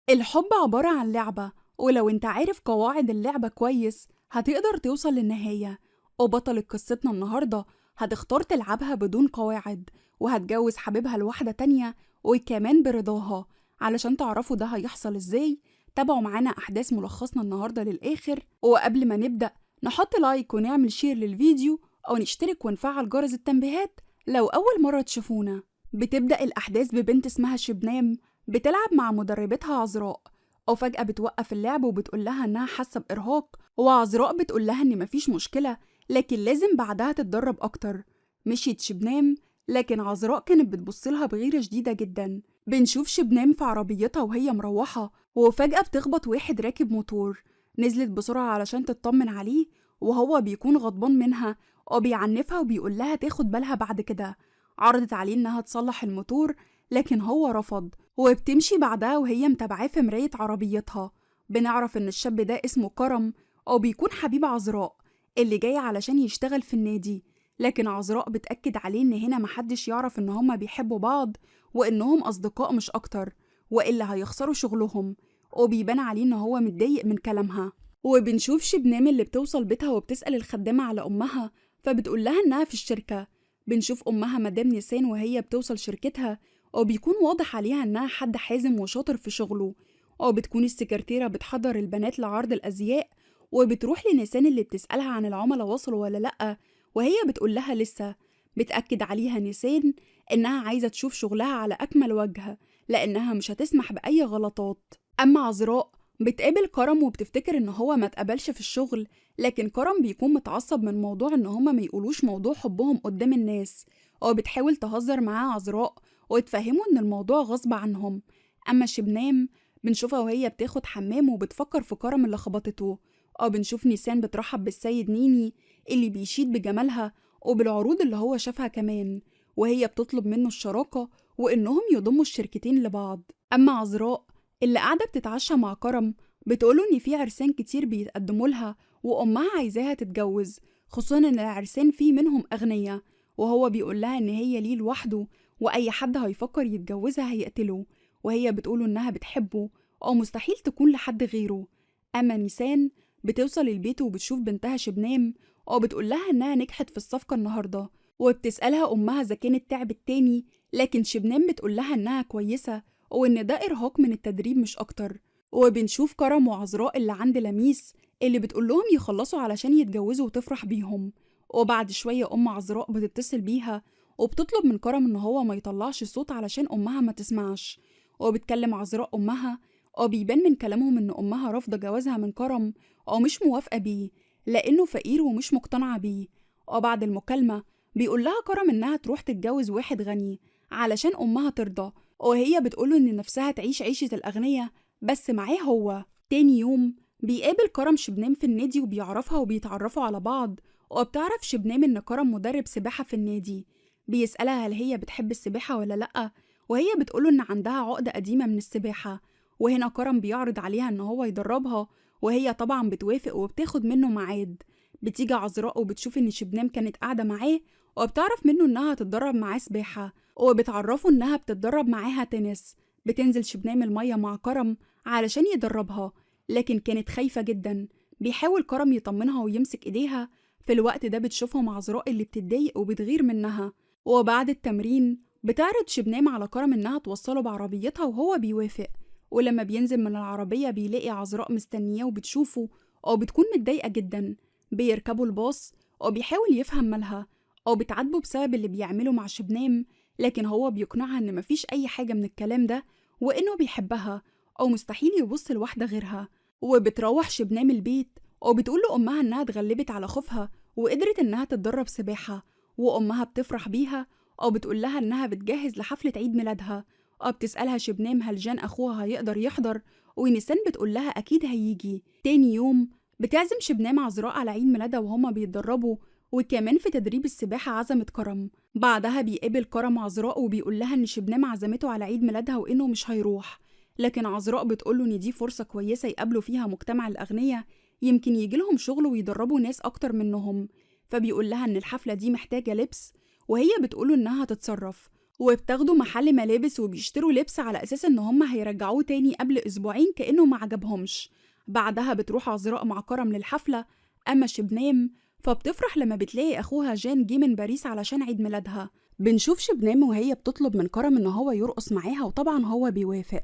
الحب عبارة عن لعبة، ولو انت عارف قواعد اللعبة كويس هتقدر توصل للنهاية. وبطلة قصتنا النهاردة هتختار تلعبها بدون قواعد، وهتجوز حبيبها لواحدة تانية وكمان برضاها. علشان تعرفوا ده هيحصل ازاي، تابعوا معانا أحداث ملخصنا النهاردة للآخر. وقبل ما نبدأ نحط لايك ونعمل شير للفيديو، أو نشترك ونفعل جرس التنبيهات لو أول مرة تشوفونا. بتبدأ الأحداث ببنت اسمها شبنام بتلعب مع مدربتها عذراء، وفجأة بتوقف اللعب وبتقول لها إنها حاسة بإرهاق، وعذراء بتقول لها إن مفيش مشكلة لكن لازم بعدها تتدرب أكتر. مشيت شبنام، لكن عذراء كانت بتبصلها بغيرة شديدة جدا. بنشوف شبنام في عربيتها وهي مروحة، وفجأة بتخبط واحد راكب موتور. نزلت بسرعة علشان تطمن عليه، وهو بيكون غضبان منها وبيعنفها وبيقول لها تاخد بالها بعد كده. عرضت عليه إنها تصلح الموتور، لكن هو رفض، وبتمشي بعدها وهي متابعاه في مراية عربيتها. بنعرف إن الشاب ده اسمه كرم، أو بيكون حبيب عذراء اللي جاي علشان يشتغل في النادي. لكن عذراء بتأكد عليه إن هنا محدش يعرف إن هما بيحبوا بعض، وإنهم أصدقاء مش أكتر، وإلا هيخسروا شغلهم. وبيبان عليه إن هو متضايق من كلامها. وبنشوف شبنام اللي بتوصل بيتها وبتسأل الخدامة على أمها، فبتقول لها إنها في الشركة. بنشوف أمها مدام نيسان وهي بتوصل شركتها، وبيكون واضح عليها إنها حد حازم وشاطر في شغله. وبتكون السكرتيرة بتحضر البنات لعرض الأزياء، وبتروح لنيسان اللي بتسألها عن العملاء وصلوا ولا لأ، وهي بتقول لها لسه. بتأكد عليها نيسان إنها عايزة تشوف شغلها على أكمل وجه، لأنها مش هتسمح بأي غلطات. أما عذراء بتقابل كرم وبتفتكر إن هو ما اتقبلش في الشغل، لكن كرم بيكون متعصب من موضوع إن هما ما يقولوش موضوع حبهم قدام الناس. وبتحاول تهزر معاه عذراء وتفهموا إن الموضوع غصب عنهم. أما شبنام بنشوفها وهي بتاخد حمام وبتفكر في كرم اللي خبطته. بنشوف نيسان بترحب بالسيد نيني اللي بيشيد بجمالها وبالعروض اللي هو شافها كمان، وهي بتطلب منه الشراكة وإنهم يضموا الشركتين لبعض. أما عذراء اللي قاعدة بتتعشى مع كرم بتقوله إن في عرسان كتير بيتقدموا لها، وأمها عايزاها تتجوز، خصوصا إن العرسان فيه منهم أغنياء. وهو بيقول لها إن هي ليه لوحده، وأي حد هيفكر يتجوزها هيقتله. وهي بتقوله إنها بتحبه أو مستحيل تكون لحد غيره. أما نيسان بتوصل البيت وبتشوف بنتها شبنام، بتقول لها إنها نجحت في الصفقة النهاردة، وبتسألها أمها إذا كانت تعبت تاني، لكن شبنام بتقول لها إنها كويسة وإن ده إرهاق من التدريب مش أكتر. وبنشوف كرم وعذراء اللي عند لميس اللي بتقول لهم يخلصوا علشان يتجوزوا وتفرح بيهم. وبعد شوية أم عذراء بتتصل بيها وبتطلب من كرم إن هو ما يطلعش صوت علشان أمها ما تسمعش. وبتكلم عذراء أمها، وبيبان من كلامهم إن أمها رافضة جوازها من كرم أو مش موافقة بيه لأنه فقير ومش مقتنعة بيه. وبعد المكالمة بيقول لها كرم إنها تروح تتجوز واحد غني علشان أمها ترضى، وهي بتقوله إن نفسها تعيش عيشة الأغنياء بس معاه هو. تاني يوم بيقابل كرم شبنام في النادي وبيعرفها وبيتعرفوا على بعض. وبتعرف شبنام إن كرم مدرب سباحة في النادي. بيسألها هل هي بتحب السباحة ولا لأ، وهي بتقوله إن عندها عقدة قديمة من السباحة. وهنا كرم بيعرض عليها إن هو يدربها، وهي طبعا بتوافق وبتاخد منه ميعاد. بتيجي عذراء وبتشوف إن شبنام كانت قاعدة معاه، وبتعرف منه إنها تتدرب معاه سباحة، وبتعرفه إنها بتتدرب معاها تنس. بتنزل شبنام المية مع كرم علشان يدربها، لكن كانت خايفة جدا. بيحاول كرم يطمنها ويمسك إيديها. في الوقت ده بتشوفهم عذراء اللي بتتضايق وبتغير منها. وبعد التمرين بتعرض شبنام على كرم إنها توصله بعربيتها وهو بيوافق. ولما بينزل من العربية بيلاقي عذراء مستنياه وبتشوفه، أو بتكون متضايقة جدا. بيركبوا الباص وبيحاول يفهم مالها، أو بتعاتبه بسبب اللي بيعمله مع شبنام، لكن هو بيقنعها إن مفيش أي حاجة من الكلام ده، وإنه بيحبها أو مستحيل يبص لواحدة غيرها. وبتروح شبنام البيت وبتقول لأمها إنها اتغلبت على خوفها وقدرت إنها تتدرب سباحة. وأمها بتفرح بيها، أو بتقول لها إنها بتجهز لحفلة عيد ميلادها. بتسألها شبنام هل جان أخوها هيقدر يحضر، ونيسان بتقول لها أكيد هيجي. تاني يوم بتعزم شبنام عذراء على عيد ميلادها وهما بيتدربوا، وكمان في تدريب السباحة عزمت كرم. بعدها بيقابل كرم عذراء وبيقول لها إن شبنام عزمته على عيد ميلادها وإنه مش هيروح، لكن عذراء بتقوله إن دي فرصة كويسة يقابلوا فيها مجتمع الأغنياء، يمكن يجيلهم شغل ويدربوا ناس أكتر منهم. فبيقول لها إن الحفلة دي محتاجة لبس، وهي بتقوله إنها هتتصرف. وبتاخدوا محل ملابس وبيشتروا لبس على أساس إن هما هيرجعوه تاني قبل أسبوعين كأنه ما عجبهمش. بعدها بتروح عذراء مع كرم للحفلة، أما شبنام فبتفرح لما بتلاقي أخوها جان جه من باريس علشان عيد ميلادها. بنشوف شبنام وهي بتطلب من كرم إن هو يرقص معاها، وطبعا هو بيوافق.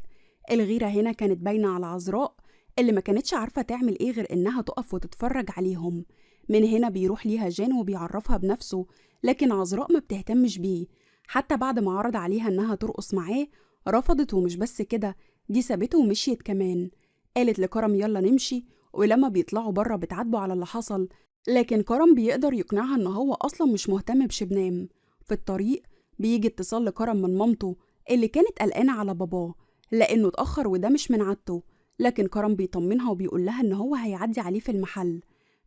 الغيرة هنا كانت باينة على عذراء اللي ما كانتش عارفة تعمل إيه غير إنها تقف وتتفرج عليهم. من هنا بيروح ليها جان وبيعرفها بنفسه، لكن عذراء ما بتهتمش بيه. حتى بعد ما عرض عليها إنها ترقص معاه رفضت، ومش بس كده، دي سابته ومشيت كمان. قالت لكرم يلا نمشي، ولما بيطلعوا بره بتعاتبه على اللي حصل، لكن كرم بيقدر يقنعها إن هو أصلا مش مهتم بشبنام. في الطريق بيجي اتصال لكرم من مامته اللي كانت قلقانة على باباه لأنه اتأخر وده مش من عادته، لكن كرم بيطمنها وبيقول لها إن هو هيعدي عليه في المحل.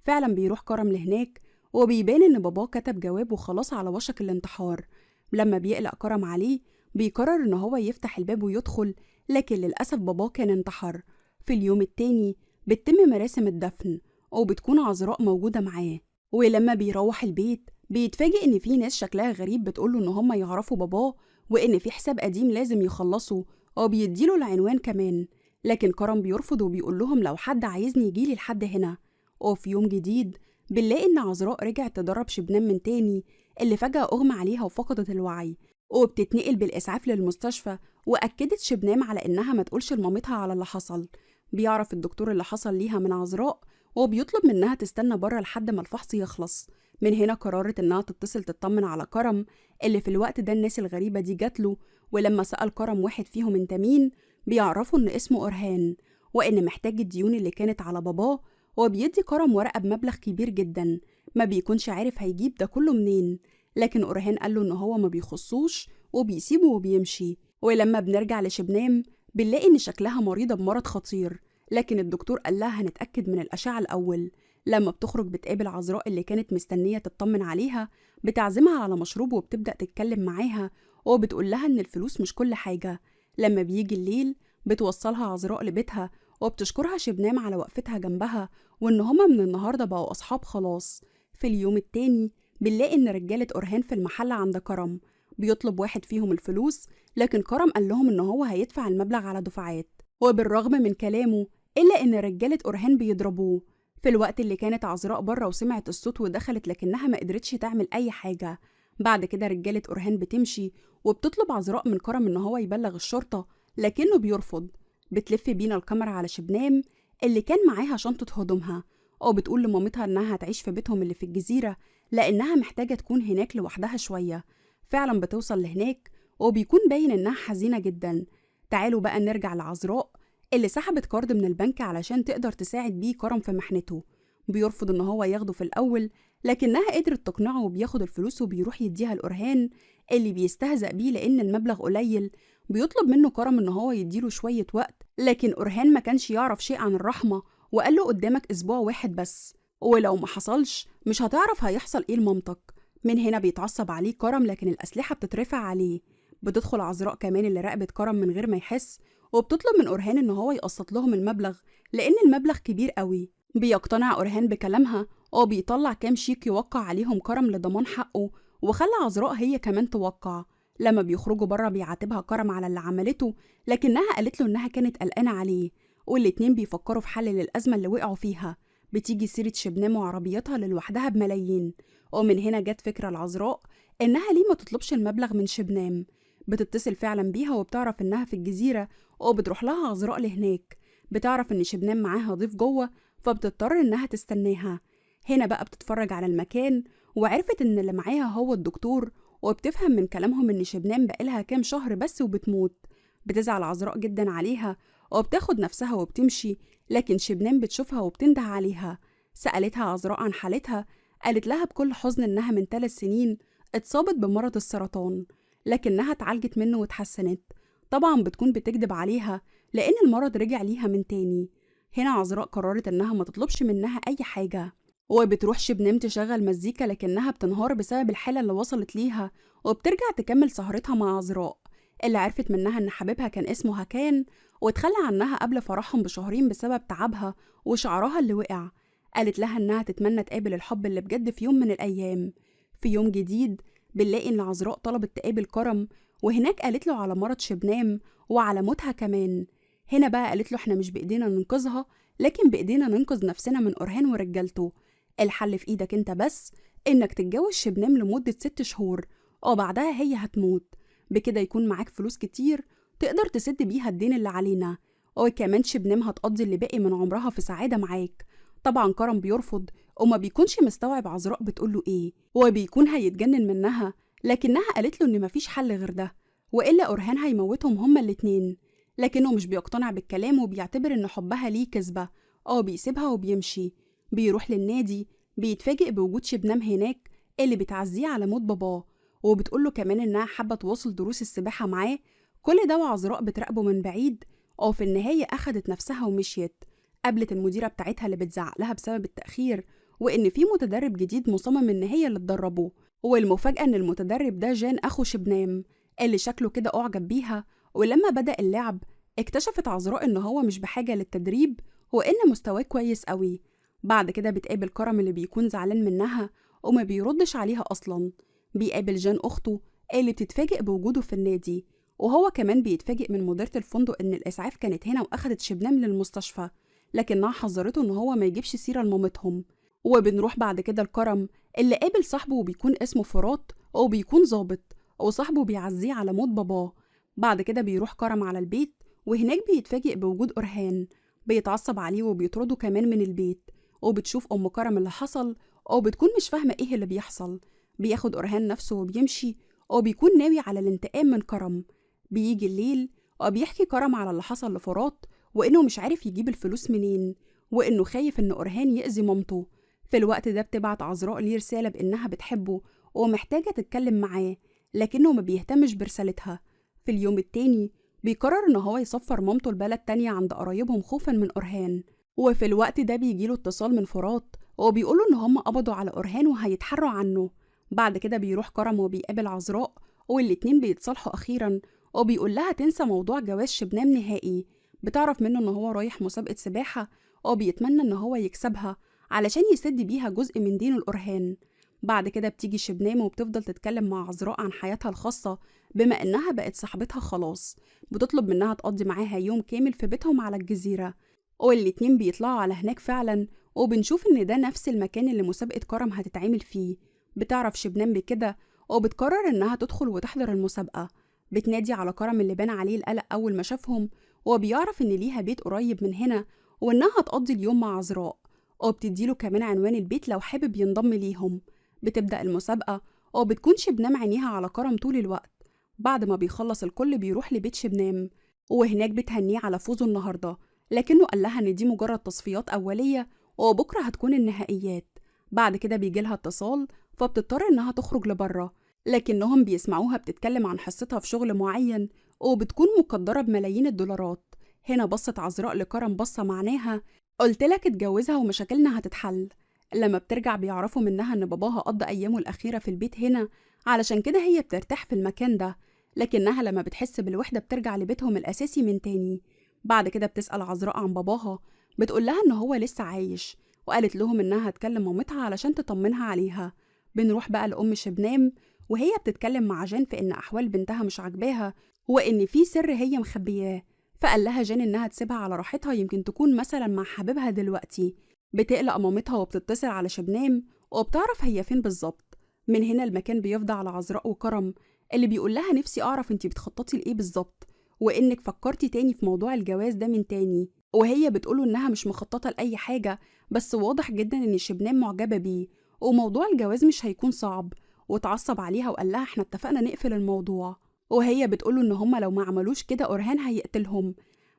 فعلا بيروح كرم لهناك وبيبان إن باباه كتب جواب وخلاص على وشك الانتحار. لما بيقلق كرم عليه بيقرر إن هو يفتح الباب ويدخل، لكن للأسف باباه كان انتحر. في اليوم التاني بتتم مراسم الدفن وبتكون عذراء موجودة معاه، ولما بيروح البيت بيتفاجئ إن في ناس شكلها غريب بتقوله إن هم يعرفوا باباه وإن في حساب قديم لازم يخلصه، وبيديله العنوان كمان. لكن كرم بيرفض وبيقول لهم لو حد عايزني يجيلي لحد هنا. وفي يوم جديد بنلاقي إن عذراء رجعت تدرب شبنام من تاني اللي فجأة أغمى عليها وفقدت الوعي، وبتتنقل بالإسعاف للمستشفى. وأكدت شبنام على إنها ما تقولش لمامتها على اللي حصل. بيعرف الدكتور اللي حصل ليها من عذراء وبيطلب منها تستنى بره لحد ما الفحص يخلص. من هنا قررت إنها تتصل تطمن على كرم اللي في الوقت ده الناس الغريبة دي جاتله. ولما سأل كرم واحد فيهم انت مين، بيعرفوا إن اسمه أرهان وإن محتاج الديون اللي كانت على باباه، وبيدي كرم ورقة بمبلغ كبير جدا ما بيكونش عارف هيجيب ده كله منين، لكن أرهان قاله إن هو ما بيخصوش وبيسيبه وبيمشي. ولما بنرجع لشبنام بنلاقي إن شكلها مريضة بمرض خطير، لكن الدكتور قال لها هنتأكد من الأشعة الأول. لما بتخرج بتقابل عذراء اللي كانت مستنية تطمن عليها، بتعزمها على مشروب وبتبدأ تتكلم معاها وبتقول لها إن الفلوس مش كل حاجة. لما بيجي الليل بتوصلها عذراء لبيتها وبتشكرها شبنام على وقفتها جنبها وإن هما من النهاردة بقوا أصحاب خلاص. في اليوم التاني بنلاقي إن رجالة أرهان في المحل عند كرم، بيطلب واحد فيهم الفلوس، لكن كرم قال لهم إن هو هيدفع المبلغ على دفعات. وبالرغم من كلامه إلا إن رجالة أرهان بيضربوه. في الوقت اللي كانت عذراء بره وسمعت الصوت ودخلت، لكنها ما قدرتش تعمل أي حاجة. بعد كده رجالة أرهان بتمشي وبتطلب عذراء من كرم إن هو يبلغ الشرطة، لكنه بيرفض. بتلف بينا الكاميرا على شبنام اللي كان معاها شنطة هدومها، وبتقول لمامتها إنها هتعيش في بيتهم اللي في الجزيرة لأنها محتاجة تكون هناك لوحدها شوية. فعلا بتوصل لهناك وبيكون باين إنها حزينة جدا. تعالوا بقى نرجع لعذراء اللي سحبت كارد من البنك علشان تقدر تساعد بيه كرم في محنته. بيرفض إن هو ياخده في الأول، لكنها قدرت تقنعه وبياخد الفلوس وبيروح يديها لأرهان اللي بيستهزأ بيه لأن المبلغ قليل. بيطلب منه كرم إن هو يديله شوية وقت، لكن أرهان ما كانش يعرف شيء عن الرحمة وقال له قدامك أسبوع واحد بس، ولو ما حصلش مش هتعرف هيحصل إيه لمامتك. من هنا بيتعصب عليه كرم، لكن الأسلحة بتترفع عليه. بتدخل عذراء كمان اللي راقبت كرم من غير ما يحس، وبتطلب من أرهان إن هو يقسط لهم المبلغ لأن المبلغ كبير قوي. بيقتنع أرهان بكلامها وبيطلع كام شيك يوقع عليهم كرم لضمان حقه، وخلى عذراء هي كمان توقع. لما بيخرجوا بره بيعاتبها كرم على اللي عملته، لكنها قالت له إنها كانت قلقانة عليه، والاتنين بيفكروا في حل للأزمة اللي وقعوا فيها. بتيجي سيرة شبنام وعربيتها اللي لوحدها بملايين، ومن هنا جت فكرة العذراء إنها ليه ما تطلبش المبلغ من شبنام. بتتصل فعلا بيها وبتعرف إنها في الجزيرة، وبتروح لها عذراء لهناك. بتعرف إن شبنام معاها ضيف جوه، فبتضطر إنها تستناها. هنا بقى بتتفرج على المكان وعرفت إن اللي معاها هو الدكتور، وبتفهم من كلامهم إن شبنام بقالها كام شهر بس وبتموت. بتزعل عذراء جدا عليها وبتاخد نفسها وبتمشي، لكن شبنام بتشوفها وبتنده عليها. سألتها عذراء عن حالتها، قالت لها بكل حزن إنها من 3 سنين اتصابت بمرض السرطان، لكنها اتعالجت منه واتحسنت. طبعا بتكون بتكذب عليها لأن المرض رجع ليها من تاني. هنا عذراء قررت إنها ما تطلبش منها أي حاجة، وبتروح شبنام تشغل مزيكا، لكنها بتنهار بسبب الحالة اللي وصلت ليها، وبترجع تكمل سهرتها مع عذراء اللي عرفت منها إن حبيبها كان اسمه هكان واتخلى عنها قبل فرحهم بشهرين بسبب تعبها وشعرها اللي وقع. قالت لها إنها تتمنى تقابل الحب اللي بجد في يوم من الأيام. في يوم جديد بنلاقي إن عذراء طلبت تقابل كرم، وهناك قالت له على مرض شبنام وعلى موتها كمان. هنا بقى قالت له احنا مش بإيدينا ننقذها، لكن بإيدينا ننقذ نفسنا من أورهان ورجالته. الحل في إيدك انت بس، إنك تتجوز شبنام لمدة 6 شهور وبعدها هي هتموت. بكده يكون معاك فلوس كتير تقدر تسد بيها الدين اللي علينا، وكمان شبنام هتقضي اللي باقي من عمرها في سعادة معاك. طبعا كرم بيرفض وما بيكونش مستوعب عذراء بتقوله ايه، وبيكون هيتجنن منها، لكنها قالت له ان مفيش حل غير ده، والا أورهان هيموتهم هما الاتنين. لكنه مش بيقتنع بالكلام وبيعتبر ان حبها ليه كذبة. بيسيبها وبيمشي. بيروح للنادي، بيتفاجئ بوجود شبنام هناك اللي بتعزيه على موت باباه، وبتقوله كمان انها حابة تواصل دروس السباحة معاه. كل ده وعذراء بتراقبه من بعيد. في النهاية أخدت نفسها ومشيت. قابلت المديرة بتاعتها اللي بتزعق لها بسبب التأخير، وإن في متدرب جديد مصمم إن هي اللي تدربه. والمفاجأة إن المتدرب ده جان أخو شبنام اللي شكله كده أعجب بيها. ولما بدأ اللعب اكتشفت عذراء إن هو مش بحاجة للتدريب، وإن مستواه كويس قوي. بعد كده بتقابل كرم اللي بيكون زعلان منها وما بيردش عليها أصلا. بيقابل جان أخته اللي بتتفاجئ بوجوده في النادي، وهو كمان بيتفاجئ من مديرة الفندق إن الإسعاف كانت هنا وأخدت شبنام للمستشفى، لكنها حذرته إن هو ما يجيبش سيرة لمامتهم. وبنروح بعد كده لكرم اللي قابل صاحبه وبيكون اسمه فرات وبيكون ظابط، وصاحبه بيعزيه على موت باباه. بعد كده بيروح كرم على البيت، وهناك بيتفاجئ بوجود أورهان. بيتعصب عليه وبيطرده كمان من البيت. وبتشوف أم كرم اللي حصل وبتكون مش فاهمة إيه اللي بيحصل. بياخد أورهان نفسه وبيمشي، وبيكون ناوي على الانتقام من كرم. بيجي الليل وبيحكي كرم على اللي حصل لفرات، وإنه مش عارف يجيب الفلوس منين، وإنه خايف إن أورهان يأذي مامته. في الوقت ده بتبعت عذراء ليه رسالة بإنها بتحبه ومحتاجة تتكلم معاه، لكنه ما بيهتمش برسالتها. في اليوم التاني بيقرر إن هو يسفر مامته لبلد تانية عند قرايبهم خوفا من أورهان. وفي الوقت ده بيجيله اتصال من فرات وبيقوله إن هم قبضوا على أورهان وهيتحروا عنه. بعد كده بيروح كرم وبيقابل عذراء، والاتنين بيتصالحوا أخيرا، وبيقول لها تنسى موضوع جواز شبنام نهائي. بتعرف منه إن هو رايح مسابقة سباحة وبيتمنى إن هو يكسبها علشان يسد بيها جزء من دينه الأورهان. بعد كده بتيجي شبنام وبتفضل تتكلم مع عذراء عن حياتها الخاصة، بما إنها بقت صاحبتها خلاص. بتطلب منها تقضي معاها يوم كامل في بيتهم على الجزيرة، والاتنين بيطلعوا على هناك فعلا. وبنشوف إن ده نفس المكان اللي مسابقة كرم هتتعمل فيه. بتعرف شبنام بكده وبتقرر إنها تدخل وتحضر المسابقة. بتنادي على كرم اللي بان عليه القلق أول ما شافهم، وبيعرف إن ليها بيت قريب من هنا وإنها هتقضي اليوم مع عذراء، وبتديله كمان عنوان البيت لو حابب ينضم ليهم. بتبدأ المسابقة وبتكون شبنام عينيها على كرم طول الوقت. بعد ما بيخلص الكل بيروح لبيت شبنام، وهناك بتهنيه على فوزه النهاردة، لكنه قال لها إن دي مجرد تصفيات أولية وبكرة هتكون النهائيات. بعد كده بيجيلها اتصال فبتضطر إنها تخرج لبره، لكنهم بيسمعوها بتتكلم عن حصتها في شغل معين وبتكون مقدرة بملايين الدولارات. هنا بصت عذراء لكرم بصة معناها قلتلك اتجوزها ومشاكلنا هتتحل. لما بترجع بيعرفوا منها إن باباها قضى أيامه الأخيرة في البيت هنا، علشان كده هي بترتاح في المكان ده، لكنها لما بتحس بالوحدة بترجع لبيتهم الأساسي من تاني. بعد كده بتسأل عذراء عن باباها، بتقول لها إن هو لسه عايش، وقالت لهم إنها هتكلم مامتها علشان تطمنها عليها. بنروح بقى لأم شبنام وهي بتتكلم مع جان في إن أحوال بنتها مش عاجباها، وإن في سر هي مخبياه. فقال لها جان إنها تسيبها على راحتها، يمكن تكون مثلا مع حبيبها دلوقتي. بتقلق مامتها وبتتصل على شبنام وبتعرف هي فين بالظبط. من هنا المكان بيفضى على عذراء وكرم اللي بيقول لها نفسي أعرف انتي بتخططي لإيه بالظبط، وإنك فكرتي تاني في موضوع الجواز ده من تاني. وهي بتقوله إنها مش مخططة لأي حاجة، بس واضح جدا إن شبنام معجبة بيه وموضوع الجواز مش هيكون صعب. واتعصب عليها وقال لها احنا اتفقنا نقفل الموضوع، وهي بتقوله إن هما لو ما عملوش كده أورهان هيقتلهم.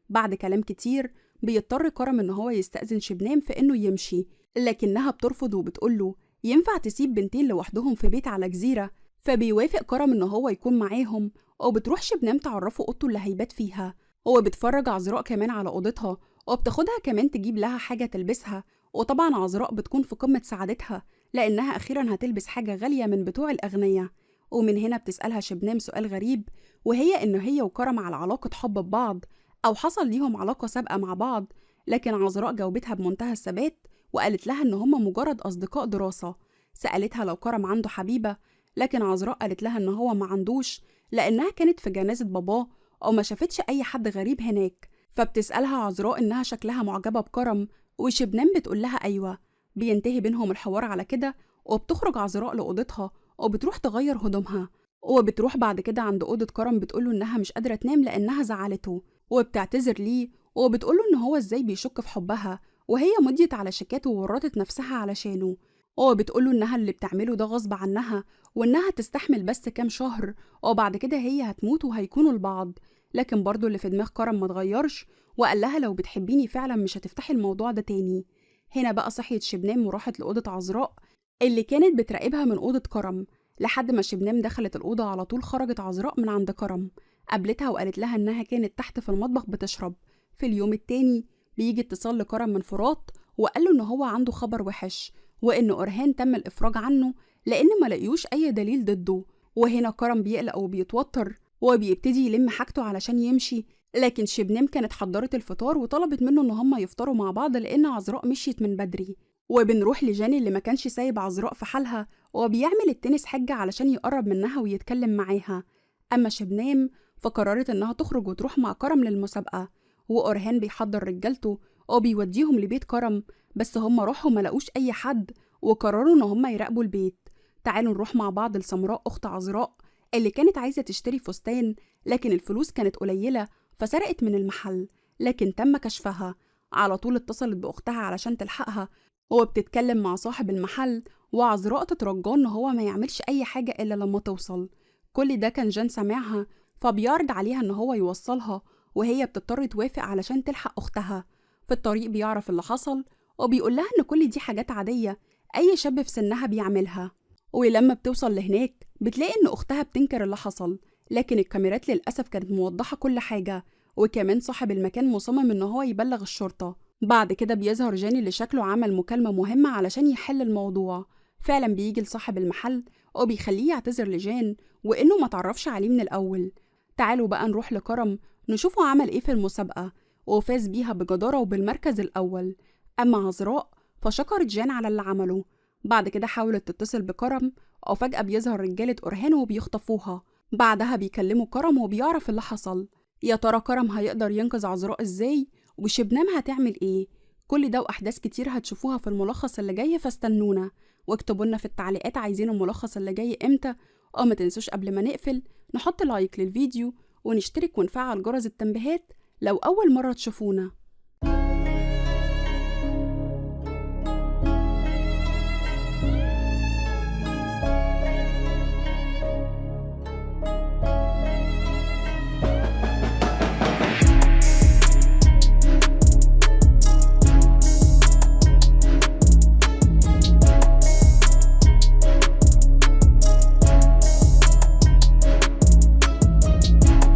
بعد كلام كتير بيضطر كرم إن هو يستأذن شبنام في إنه يمشي، لكنها بترفض وبتقوله ينفع تسيب بنتين لوحدهم في بيت على جزيرة. فبيوافق كرم إن هو يكون معاهم، وبتروح شبنام تعرفه أوضته اللي هيبات فيها. وبتفرج عذراء كمان على أوضتها وبتاخدها كمان تجيب لها حاجة تلبسها. وطبعا عذراء بتكون في قمة سعادتها لأنها أخيرا هتلبس حاجة غالية من بتوع الأغنياء. ومن هنا بتسألها شبنام سؤال غريب، وهي إنه هي وكرم على علاقة حب ببعض أو حصل ليهم علاقة سابقة مع بعض. لكن عذراء جاوبتها بمنتهى الثبات وقالت لها إن هما مجرد أصدقاء دراسة. سألتها لو كرم عنده حبيبة، لكن عذراء قالت لها إن هو ما عندوش، لأنها كانت في جنازة باباه أو ما شافتش أي حد غريب هناك. فبتسألها عذراء إنها شكلها معجبة بكرم، وشبنام بتقولها أيوة. بينتهي بينهم الحوار على كده، وبتخرج عذراء لأوضتها وبتروح تغير هدومها، وبتروح بعد كده عند أوضة كرم بتقوله إنها مش قادرة تنام لأنها زعلته، وبتعتذر ليه وبتقوله إن هو إزاي بيشك في حبها وهي مضيت على شيكات وورطت نفسها علشانه، وبتقوله إنها اللي بتعمله ده غصب عنها، وإنها تستحمل بس كام شهر وبعد كده هي هتموت وهيكونوا لبعض. لكن برضه اللي في دماغ كرم ما اتغيرش، وقال لها لو بتحبيني فعلا مش هتفتحي الموضوع ده تاني. هنا بقى صحيت شبنام وراحت لأوضة عذراء اللي كانت بتراقبها من أوضة كرم. لحد ما شبنام دخلت الأوضة على طول خرجت عذراء من عند كرم، قابلتها وقالت لها إنها كانت تحت في المطبخ بتشرب. في اليوم التاني بيجي اتصال لكرم من فرات وقال له إن هو عنده خبر وحش، وإن أرهان تم الإفراج عنه لأن ما لقيوش أي دليل ضده. وهنا كرم بيقلق وبيتوتر وبيبتدي يلم حاجته علشان يمشي، لكن شبنام كانت حضرت الفطار وطلبت منه إن هما يفطروا مع بعض لأن عذراء مشيت من بدري. وبنروح لجاني اللي ما كانش سايب عذراء في حالها وبيعمل التنس حجة علشان يقرب منها ويتكلم معاها. أما شبنام فقررت إنها تخرج وتروح مع كرم للمسابقة، وأرهان بيحضر رجالته وبيوديهم لبيت كرم، بس هم راحوا ما لقوش أي حد وقرروا إن هم يراقبوا البيت. تعالوا نروح مع بعض لسمراء أخت عذراء اللي كانت عايزة تشتري فستان، لكن الفلوس كانت قليلة فسرقت من المحل، لكن تم كشفها. على طول اتصلت بأختها علشان تلحقها وبتتكلم مع صاحب المحل، وعذراء تترجاه إن هو ما يعملش أي حاجة إلا لما توصل. كل ده كان جان سامعها، فبيعرض عليها إن هو يوصلها وهي بتضطر توافق علشان تلحق أختها. في الطريق بيعرف اللي حصل وبيقول لها إن كل دي حاجات عادية أي شاب في سنها بيعملها. ولما بتوصل لهناك بتلاقي إن أختها بتنكر اللي حصل، لكن الكاميرات للأسف كانت موضحة كل حاجة، وكمان صاحب المكان مصمم إن هو يبلغ الشرطة. بعد كده بيظهر جاني اللي شكله عمل مكالمة مهمة علشان يحل الموضوع. فعلا بيجي لصاحب المحل وبيخليه يعتذر لجان وإنه ما تعرفش عليه من الأول. تعالوا بقى نروح لكرم نشوفه عمل إيه في المسابقة، وفاز بيها بجدارة وبالمركز الأول. أما عذراء فشكرت جان على اللي عمله. بعد كده حاولت تتصل بكرم وفجأة بيظهر رجالة أرهان وبيخطفوها. بعدها بيكلموا كرم وبيعرف اللي حصل. يا ترى كرم هيقدر ينقذ عذراء إزاي؟ وشبنام هتعمل إيه؟ كل ده وأحداث كتير هتشوفوها في الملخص اللي جاي، فاستنونا واكتبوا لنا في التعليقات عايزين الملخص اللي جاي إمتى. ما تنسوش قبل ما نقفل نحط لايك للفيديو ونشترك ونفعل جرس التنبيهات لو أول مرة تشوفونا.